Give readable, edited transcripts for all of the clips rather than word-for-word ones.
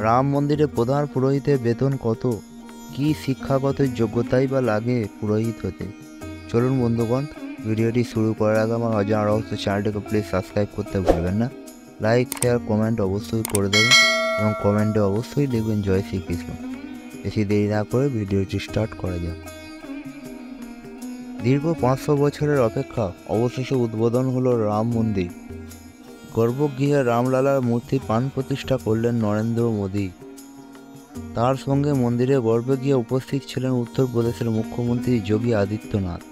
রাম মন্দিরে প্রধান পুরোহিতের বেতন কত? কি শিক্ষাগত যোগ্যতাই বা লাগে পুরোহিত হতে? চলুন বন্ধুগণ, ভিডিওটি শুরু করার আগে আমার অজানা রহস্য চ্যানেলটিকে প্লিজ সাবস্ক্রাইব করতে ভুলবেন না। লাইক শেয়ার কমেন্ট অবশ্যই করে দেবেন এবং কমেন্টে অবশ্যই লিখবেন জয় শ্রীকৃষ্ণ। বেশি দেরি না করে ভিডিওটি স্টার্ট করা যাক। দীর্ঘ 500 বছরের অপেক্ষা অবশেষে উদ্বোধন হলো রাম মন্দির। গর্ভগৃহে রামলালার মূর্তি প্রাণ প্রতিষ্ঠা করলেন নরেন্দ্র মোদী। তার সঙ্গে মন্দিরে গর্ভগৃহে উপস্থিত ছিলেন উত্তরপ্রদেশের মুখ্যমন্ত্রী যোগী আদিত্যনাথ,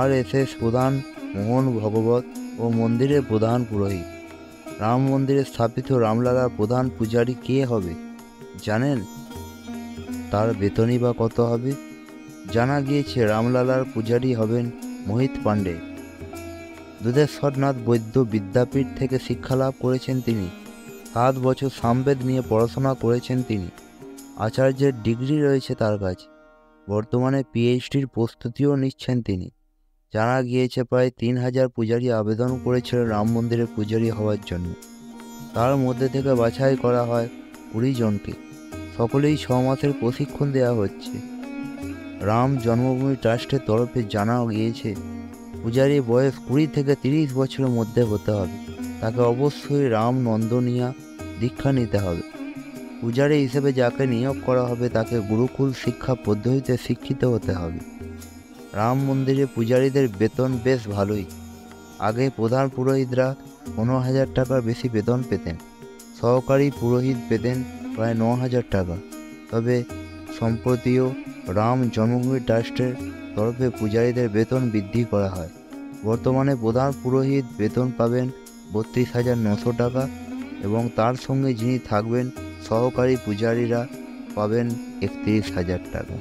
RSS প্রধান মোহন ভগবত ও মন্দিরের প্রধান পুরোহিত। রাম মন্দিরে স্থাপিত রামলালার প্রধান পূজারী কে হবে জানেন? তার বেতনই বা কত হবে? জানা গিয়েছে রামলালার পূজারী হবেন মোহিত পাণ্ডে। দুধেশ্বরনাথ বৈদ্য বিদ্যাপীঠ থেকে শিক্ষালাভ করেছেন তিনি। 7 বছর সামবেদ নিয়ে পড়াশোনা করেছেন তিনি। আচার্যের ডিগ্রি রয়েছে তার কাছে। বর্তমানে PhDর প্রস্তুতিও নিচ্ছেন তিনি। জানা গিয়েছে প্রায় 3000 পূজারী আবেদন করেছিল রাম মন্দিরের পূজারী হওয়ার জন্য। তার মধ্যে থেকে বাছাই করা হয় 20 জনকে। সকলেই 6 মাসের প্রশিক্ষণ দেওয়া হচ্ছে। রাম জন্মভূমি ট্রাস্টের তরফে জানা গিয়েছে পূজারীর বয়স 20 থেকে 30 বছরের মধ্যে হতে হবে। তাকে অবশ্যই রাম নন্দনিয়া দীক্ষা নিতে হবে। পূজারী হিসেবে যাকে নিয়োগ করা হবে তাকে গুরুকুল শিক্ষা পদ্ধতিতে শিক্ষিত হতে হবে। রাম মন্দিরে পূজারীদের বেতন বেশ ভালোই। আগে প্রধান পুরোহিতরা 15,000 টাকার বেশি বেতন পেতেন। সহকারী পুরোহিত পেতেন প্রায় 9,000 টাকা। তবে সম্প্রতিও রাম জন্মভূমি ট্রাস্টের তরফে পূজারীদের বেতন বৃদ্ধি করা হয়। বর্তমানে প্রধান পুরোহিত বেতন পাবেন 32,900 টাকা এবং তার সঙ্গে যিনি থাকবেন সহকারী পূজারীরা পাবেন 31,000 টাকা।